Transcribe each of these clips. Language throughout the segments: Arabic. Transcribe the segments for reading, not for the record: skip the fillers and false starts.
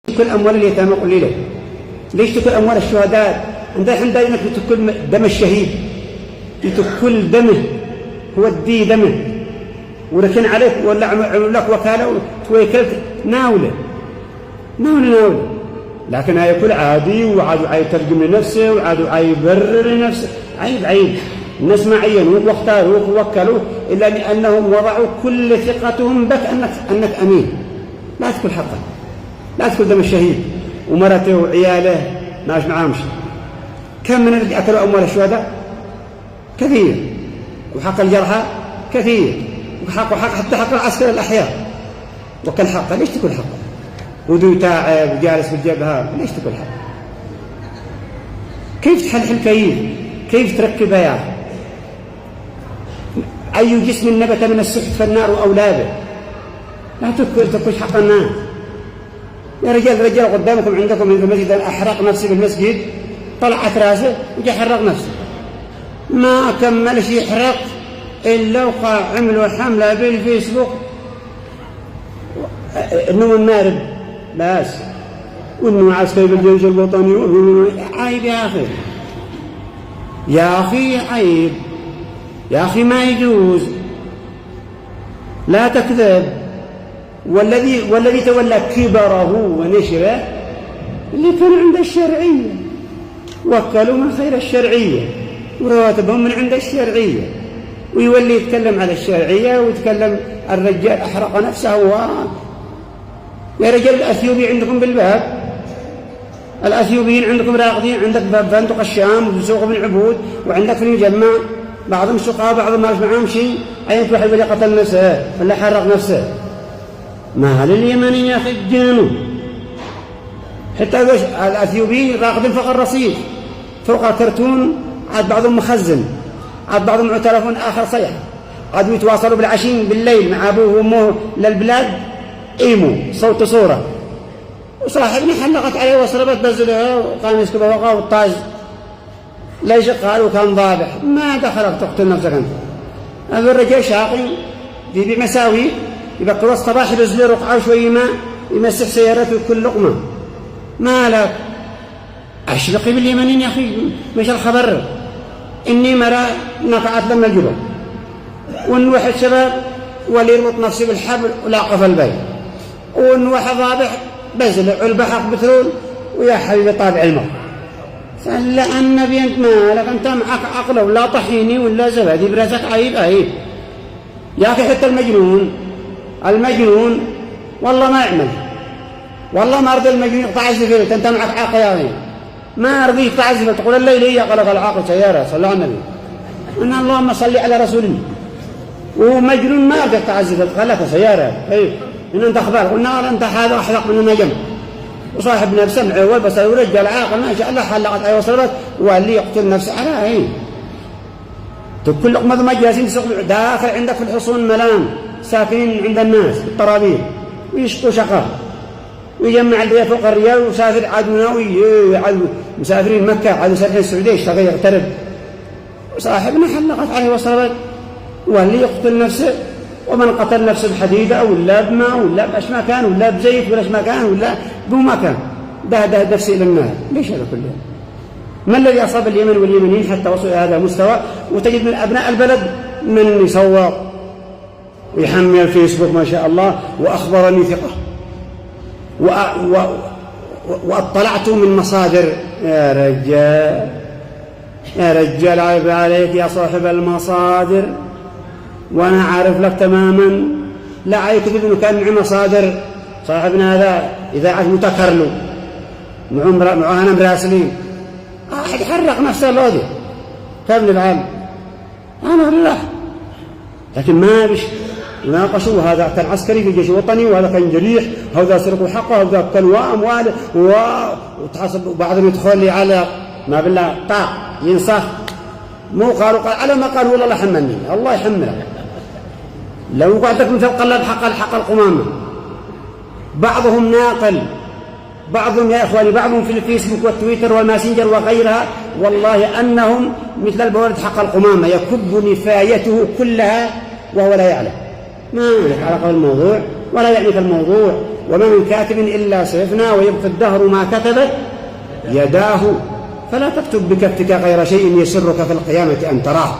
تأكل أموال اليتامى قليلا؟ ليش تأكل أموال الشهداء؟ عندنا دائما تأكل دم الشهيد، تأكل دمه، هو الدي دمه، ولكن عليك ولا عمل لك وكالة ويكلت ناوله. لكن هياكل عادي وعاد يترجم لنفسه وعاد يبرر لنفسه. عيب. الناس ما عينوك واختاروك ووكلوك إلا لأنهم وضعوا كل ثقتهم بك أنك أمين. لا تأكل حقه، لا تأكل دم الشهيد ومرته وعياله ماش معاهم شيء. كم من الذي أكلوا أموال الشهداء؟ كثير. وحق الجرحى كثير. حتى حق العسكر الأحياء وكل حقه. ليش تأكل حقه؟ ودو تاعب وجالس بالجبهة، ليش تأكل حقه؟ كيف تحلحل كيف تركبها يا أخي؟ أي جسم نبت من السحت فالنار أولاده. لا تأكل حق الناس يا رجال قدامكم عندكم في المسجد أحرق نفسي بالمسجد، طلعت راسه وجا حرق نفسه، ما كملش يحرق إلا وقع عملوا حملة بالفيسبوك إنه المارب بس، وإنه عسكري بالجيش الوطني. عيب يا أخي عيب يا أخي، ما يجوز، لا تكذب. والذي تولى كبره ونشره اللي كان عند الشرعية، وكلوا من خير الشرعية ورواتبهم من عند الشرعية، ويولي يتكلم على الشرعية ويتكلم الرجال أحرق نفسه يا رجال الأثيوبي عندكم بالباب، الأثيوبيين عندكم راقدين، عندك باب فندق الشام وسوق بن عبود، وعندك في المجمع بعضهم سقاء بعضهم ما معهم شيء. أين واحد اللي قتل نفسه ولا حرق نفسه؟ ما هل اليمنيين يا أخي جنوا؟ حتى الأثيوبيين راقدين فوق الرصيف فوق الكرتون، عاد بعضهم مخزن، عاد بعضهم معه تلفون آخر صيح، عاد يتواصلوا بالعشين بالليل مع أبوه وأمه للبلاد إيمو صوت صورة. وصاحبنا حلقت عليه وصربت بزلها وقام يسكبها وقاه والطاج ليش قالوا كان ضابح. ما دخلك تقتل نفسك أنت؟ هذا الرجال شاقي يبيع مساوي، يبقى الصباح يبزل رقعه شوي ماء يمسح سيارته كل لقمة. ما لك أشبقي باليمنين يا أخي، مش الخبر إني مرة نقعت لما الجبل وإن واحد شباب ولي يربط نفسه بالحبل ولاقه في البيت، وإن واحد ضابح بزل علبة حق بترول ويا حبيبي طابع الماء. فلا النبي أنت مالك؟ أنت معك عقله ولا طحيني ولا زبادي براسك. عيب يا أخي. حتى المجنون والله ما يعمل، والله ما أرضي المجنون يقطع الزفير. أنت معك عاقل يا أخي، ما أرضي يقطع الزفير تقول الليل هي قلق العاقل سيارة. صلى على النبي إن اللهم صل على رسوله. ومجنون ما أرضي يقطع الزفير قلق سيارة. إن أنت أخبار قلنا أنت هذا أحلق من النجم وصاحب نفسه معول بس ورجال عاقل ما شاء الله حلقت أي وصلت واللي يقتل نفسه على كل لقمة ما جالسين داخل عندك في الحصون ملام ساكنين عند الناس الطرابيل ويشطوا شقة ويجمع البيت فوق الريال وسافر عدونا عدو مسافرين مكة عدو سافرين السعودية يشتغل يغترب. وصاحبنا حلقت عليه وصلت واللي يقتل نفسه. ومن قتل نفسه بحديدة ولا بماء ولا بأش ما كان ولا بزيت ولا ما كان ولا بما كان ده نفسه إلى النار. ليش هذا كله؟ ما الذي أصاب اليمن واليمنيين حتى وصلوا إلى هذا المستوى؟ وتجد من أبناء البلد من يصور ويحمل الفيسبوك ما شاء الله وأخبرني ثقة وأطلعت من مصادر. يا رجال عيب عليك يا صاحب المصادر، وأنا عارف لك تماما لا عيكذب إنه كان معي مصادر. صاحبنا هذا إذاعة متكرلو معانا مراسلين أحد حرق نفسه اللودي كابن العالم أنا بالله. لكن ما بش ناقشوا هذا كان عسكري في الجيش الوطني وهذا كان جريح، هذا سرقوا حقه وهذا كان وأمواله وتحسب بعضهم يدخل لي على ما بالله طاق ينصح مو قالوا على ما قالوا والله حملني الله يحملك. لو قعدت مثل قلب حق القمامة. بعضهم ناقل، بعضهم يا إخواني بعضهم في الفيسبوك والتويتر والماسنجر وغيرها والله أنهم مثل البورد حق القمامة يكب نفايته كلها وهو لا يعلم. ما لك علاقة بالموضوع ولا يعنيك الموضوع وما من كاتب إلا سيفنى ويبقي الدهر ما كتبت يداه، فلا تكتب بكفتك غير شيء يسرك في القيامة أن تراه.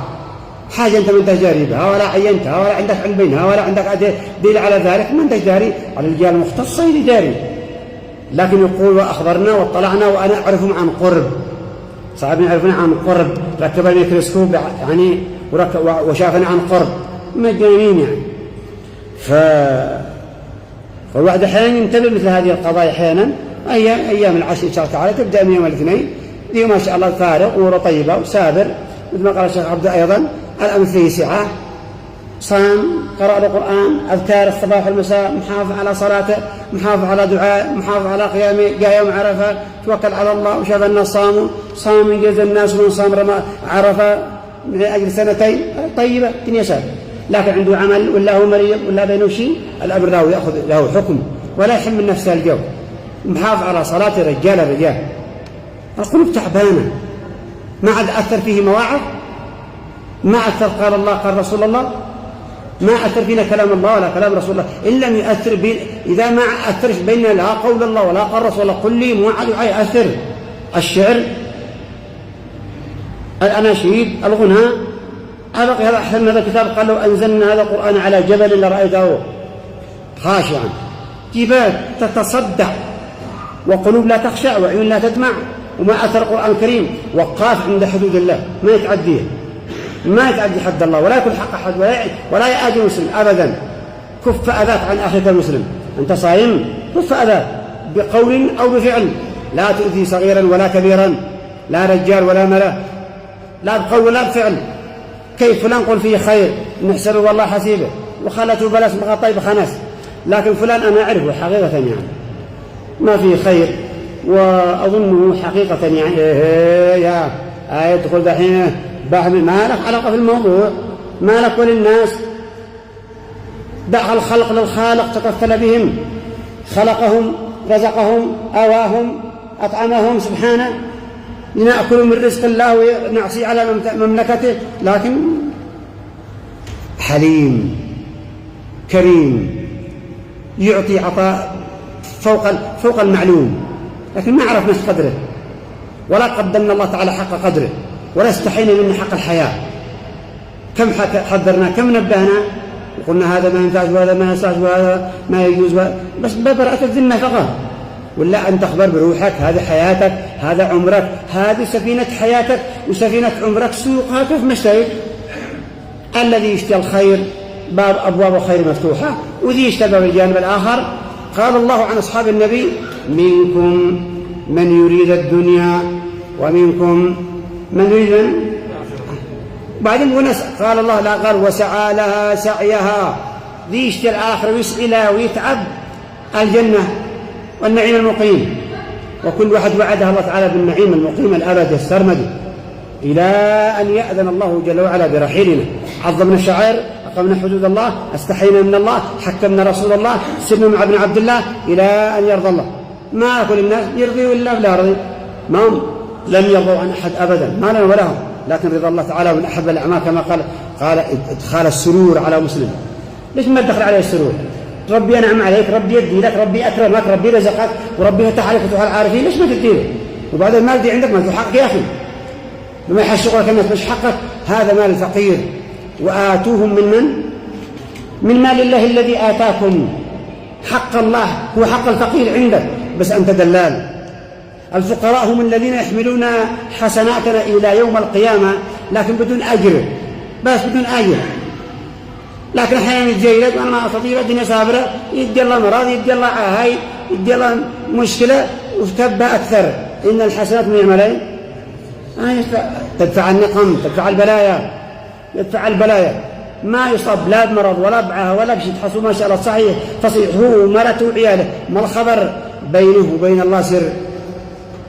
حاجة أنت ما أنت جاري بها ولا عينتها ولا عندك علم بينها ولا عندك دليل على ذلك، ما أنت جاري على الجهة المختصة اللي جاري. لكن يقول وأخبرنا واطلعنا وأنا أعرفهم عن قرب، صعب يعرفون عن قرب، ركب الميكروسكوب يعني وشافنا عن قرب، مجانين يعني. فالواحد أحيانا ينتبه مثل هذه القضايا أحيانا. أيام العشر إن شاء الله تعالى تبدأ من يوم الاثنين، دي ما شاء الله فارغ أموره طيبة وسابر، مثل ما قال الشيخ عبد أيضا الأمر فيه سعة، صام، قرأ القرآن، أذكار الصباح والمساء، محافظ على صلاته، محافظ على دعاء، محافظ على قيامه، جاء يوم عرفة توكل على الله وشاف الناس صاموا، صام يجزي الناس من صام عرفة من أجل سنتين، طيبة الدنيا سابر. لكن عنده عمل ولا هو مريض ولا بينه شيء، الأمر له يأخذ له حكم ولا يحمل نفسه الجو. محافظ على صلاة رجال القلوب تعبانة، ما عاد أثر فيه مواعظ، ما أثر قال الله قال رسول الله، ما أثر فينا كلام الله ولا كلام رسول الله. إن لم يؤثر إذا ما أثرش بيننا لا قول الله ولا قال رسول الله قل لي موعد يأثر. الشعر، الأناشيد، الغناء، هذا أحسن من هذا الكتاب. قال لو أنزلنا هذا القرآن على جبل لرأيته خاشعا، جبال تتصدع وقلوب لا تخشع وعيون لا تدمع، وما أثر القرآن الكريم وقاف عند حدود الله، ما يتعديه، ما يتعدي حد الله ولا يكون حق أحد ولا يأذي مسلم أبدا. كف أذاك عن أخيك المسلم، أنت صايم كف أذاك بقول أو بفعل، لا تؤذي صغيرا ولا كبيرا، لا رجال ولا مرأة، لا بقول ولا بفعل. كيف فلان قل فيه خير نحسبه والله حسيبه وخلته بلاس طيب خناس، لكن فلان أنا أعرفه حقيقة يعني ما فيه خير وأظنه حقيقة يعني يا يدخل دحين ما لك علاقة في الموضوع، ما لك وللناس، دع الخلق للخالق تكفل بهم، خلقهم رزقهم أواهم أطعمهم سبحانه، لنأكل من رزق الله ونعصي على مملكته، لكن حليم كريم يعطي عطاء فوق المعلوم، لكن ما عرفنا قدره ولا قدمنا الله تعالى حق قدره ولا استحينا منه حق الحياة. كم حذرنا، كم نبهنا وقلنا هذا ما ينفعش وهذا ما يصلح وهذا ما يجوز، بس ببرأة الذمة فقط. ولا أن تخبر بروحك هذه حياتك، هذا عمرك، هذه سفينة حياتك وسفينة عمرك، سوقها كيف مشترك. الذي يشتري الخير أبواب الخير مفتوحة، وذي يشتبه بالجانب الآخر. قال الله عن أصحاب النبي منكم من يريد الدنيا ومنكم من يريد بعدين قال الله لا قال وسعى لها سعيها، ذي يشتري الآخر ويسعى ويتعب الجنة والنعيم المقيم، وكل واحد وعدها الله تعالى بالنعيم المقيم الأبد السرمدي إلى أن يأذن الله جل وعلا برحيلنا. عظمنا الشعائر، أقمنا حدود الله، استحينا من الله، حكمنا رسول الله، سرنا مع ابن عبد الله إلى أن يرضى الله. ما كل الناس يرضي إلا لا رضي، ما هم لم يرضوا عن أحد أبدا، ما لنا ولهم، لكن رضا الله تعالى من أحب الأعمال كما قال إدخال السرور على مسلم. ليش ما تدخل عليه السرور؟ ربي أنعم عليك، ربي يدي لك، ربي أكرمك، ربي رزقك، وربي فتح عليك فتوح العارفين، ليش ما تديله؟ وبعدين المال دي عندك ما تحقق يا أخي، لما يحشقك الناس مش حقك، هذا مال الفقير. وآتوهم من مال الله الذي آتاكم، حق الله هو حق الفقير عندك، بس أنت دلال. الفقراء هم الذين يحملون حسناتنا إلى يوم القيامة، لكن بدون أجر، بس بدون أجر. لكن أحيانا يجي لك أنا ما أستطيع الدنيا سابرة، يدي الله مرض، يدي الله عاهي، يدي الله مشكلة وتبقى أكثر. إن الحسنات من عملين تدفع النقم، تدفع البلايا، يدفع البلايا. ما يصاب لا بمرض ولا بعاهة ولا بشيء، تحصل ما شاء الله صحيح فصيح، هو ومرته وعياله، ما الخبر بينه وبين الله سر،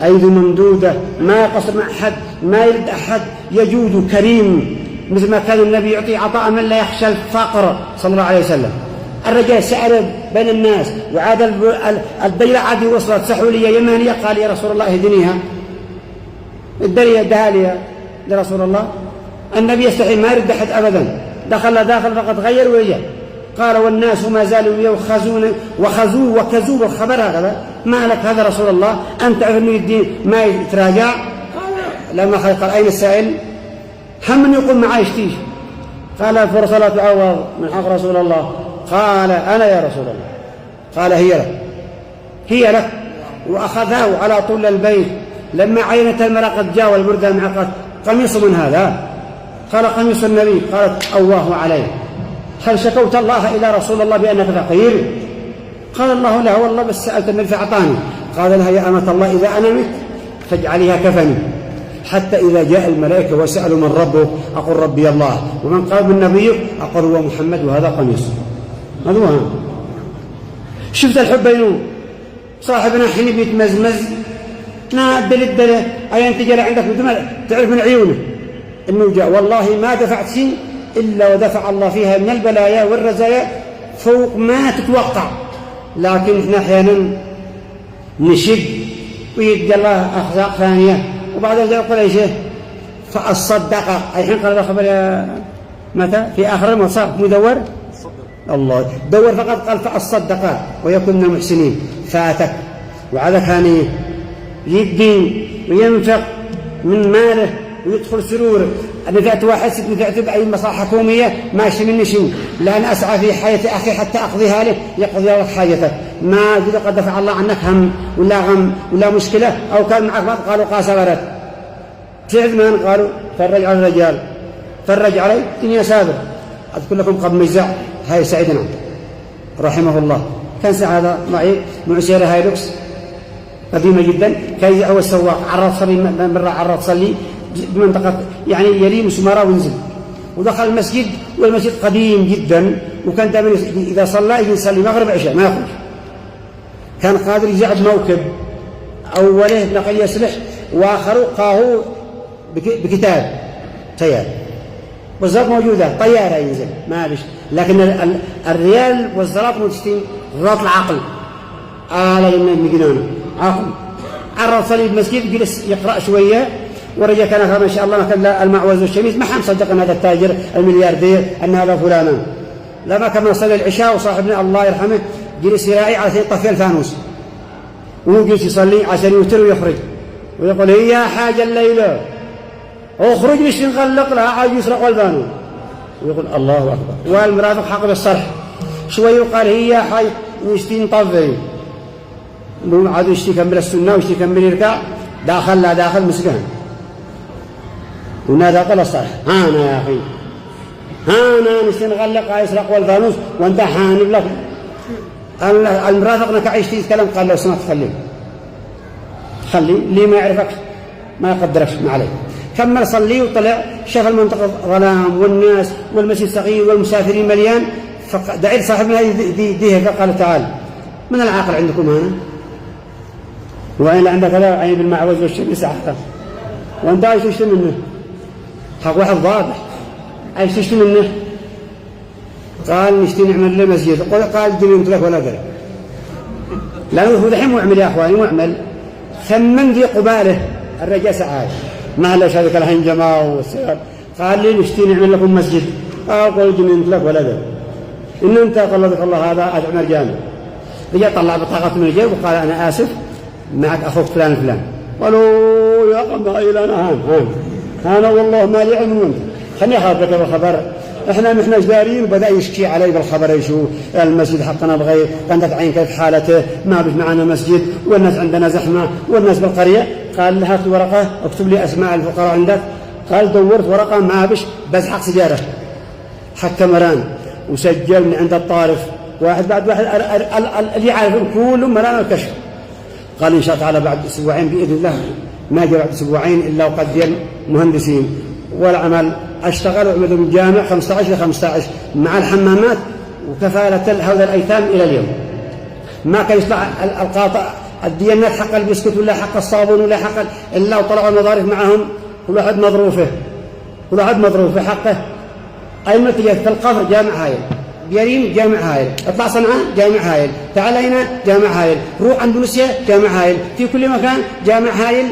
أيدي ممدودة، ما يقصر مع أحد، ما يرد أحد، يجود كريم، مثل ما كان النبي يعطي عطاء من لا يخشى الفقر صلى الله عليه وسلم. الرجال سأل بين الناس وعاد الدليل عادي وصلت سحولية يمانية، قال يا رسول الله اهدنيها، الدليل دهالية لرسول الله. النبي يستحي ما يرد أحد أبدا، دخل فقد غير وجه، قال والناس ما زالوا يؤخذون وكزوا بالخبر هذا، ما لك هذا رسول الله أنت تعرف أنه الدين ما يتراجع؟ قال لما قال أين السائل؟ هم من يقول معاي اشتيش؟ قال فرصة تعوض من حق رسول الله. قال أنا يا رسول الله. قال هي لك وأخذه على طول البيت. لما عينت المرأة قد جاء والبردة معقد قميص من هذا؟ قال قميص النبي. قالت أواه عليه، هل شكوت الله إلى رسول الله بأنك فقير؟ قال الله لا والله بس سألت النبي فأعطاني. قال لها يا أمة الله إذا أنا مت فاجعليها كفني، حتى إذا جاء الملائكة وسألوا من ربه أقول ربي الله، ومن قال من نبيه أقول هو محمد وهذا قميص. هذا هو. شفت الحب بينه صاحبنا حين بيتمزمز نادل الدله أي أنت جرى عندك تعرف من عيونه إنه جاء، والله ما دفعت شيء إلا ودفع الله فيها من البلايا والرزايا فوق ما تتوقع. لكن إحنا أحيانا نشد ويدي الله أخلاق ثانية وبعد ذلك يقول أي شيء فالصدق. أي حين قال الخبر يا متى في آخر المصار مدور الله دور فقط قال فالصدق ويكون من المحسنين. فاتك وعلى كان يدين وينفق من ماله ويدخل سرور. نفعت واحد ست نفعت بأي مصلحة حكومية ماشي مني شيء، لأن أسعى في حياة أخي حتى أقضيها له يقضي لك حاجتك. ما قد دفع الله عنك هم ولا غم ولا مشكلة أو كان معك بعض قالوا قاسبرت تعد من قالوا فرج على الرجال فرج علي دنيا سابر. أذكر لكم قبل مجزع هاي سعيدنا رحمه الله كان سعادة معي معسيرة هايلوكس قديمة جدا. كان يجي أول سواق عرض صلي مرة عرض صلي بمنطقة يعني يلي مسمارة ونزل ودخل المسجد والمسجد قديم جدا وكان دائما إذا صلى يجي يصلي مغرب عشاء ما يخرج. كان قادر يجعد موكب أوله نقل يسلح وآخره قاهو بكتاب طيار والزرط موجودة طيارة ينزل ما بش. لكن الريال والزرط مجتين زرط العقل آلة مجنونة عقل. عرض صلي بالمسجد جلس يقرأ شوية ورجع كان ما شاء الله كان المعوز والشميس ما حد صدق أن هذا التاجر الملياردير أن هذا فلانا. لما كان صلى العشاء وصاحبنا الله يرحمه جلس يراعي على طفي الفانوس وهو جلس يصلي عشان يوتر ويخرج ويقول هي حاجة الليلة اخرج مش نغلق لها عاد يسرق الفانوس ويقول الله أكبر. والمرافق حقب الصرح شوي وقال هي حاجة نشتي نطفي عاد يشتي يكمل السنة ويشتي يكمل يركع داخل لا داخل مسكين ونادى قال الصرح هانا يا أخي هانا نشتي نغلق يسرق الفانوس وانت حانب لك. المرافق نكعيشتي يتكلم قال لو سمحت خلي لي ما يعرفك ما يقدركش ما عليه. كمل صلي وطلع شاف المنطقة ظلام والناس والمسجد صغير والمسافرين مليان فدعي صاحبنا يديه فقال تعال من العاقل عندكم هنا وعين عندك هذا عين بالمعوز والشمس حقا وانت عايش تشتي منه حق واحد واضح عايش تشتي منه. قال نشتي نعمل له مسجد قال دين لك ولا قال لأنه هو دحين معمل يا أخواني معمل ثمن ذي قباله الرجاء سعاد ما له شركة الهنجمة والسيار. قال لي نشتي نعمل لكم مسجد قال دين لك ولا قال إن أنت قال الله هذا أجمل جامع. رجع طلع بطاقة من الجيب وقال أنا آسف معك أخوك فلان قالوا يا قم إلى أنا والله ما لي علم وانت خلني أخبرك بالخبر إحنا مش دارين وبدأ يشكي علي بالخبر يشوف المسجد حقنا بغير عندك عين كيف حالته ما بش معنا مسجد والناس عندنا زحمة والناس بالقرية. قال هات ورقة اكتب لي أسماء الفقراء عندك. قال دورت ورقة ما بش بس حق سجارة حق كمران وسجل من عند الطارف واحد بعد واحد اللي يعرفهم كلهم مران الكشف. قال إن شاء الله تعالى بعد أسبوعين بإذن الله ما جاء بعد أسبوعين إلا وقد جاء مهندسين والعمل اشتغلوا عملوا بالجامع 15 مع الحمامات وكفالة هؤلاء الأيتام إلى اليوم. ما كان يطلع القاطع الديانات حق البسكوت ولا حق الصابون ولا حق إلا وطلعوا المظارف معهم كل واحد مظروفه حقه. أي متى في القفر جامع هايل بيريم جامع هايل اطلع صنعاء جامع هايل تعال هنا جامع هايل روح أندونيسيا جامع هايل في كل مكان جامع هايل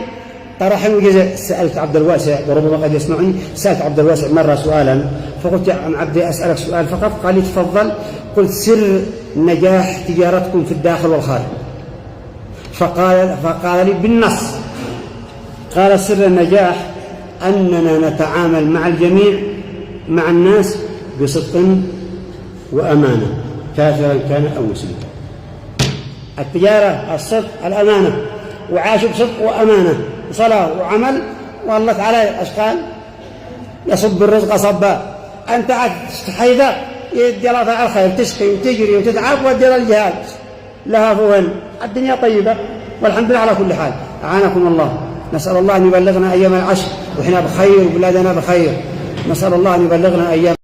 طرحا وجزء. سألت عبد الواسع وربما قد يسمعني، سألت عبد الواسع مرة سؤالا فقلت عن عبدي أسألك سؤال فقط، قال لي تفضل. قلت سر نجاح تجارتكم في الداخل والخارج؟ فقال لي بالنص، قال سر النجاح أننا نتعامل مع الجميع، مع الناس بصدق وأمانة، كافرا كان أو مسلما. التجارة الصدق الأمانة، وعاشوا بصدق وأمانة وصلاة وعمل، والله تعالى أشقال يصب الرزق صبا. أنت حيث يدي الله تعالى الخير، تسقي وتجري وتتعب ودي الجهاد لها فوهن. الدنيا طيبة والحمد لله على كل حال. أعانكم الله. نسأل الله أن يبلغنا أيام العشر وإحنا بخير وبلادنا بخير. نسأل الله أن يبلغنا أيام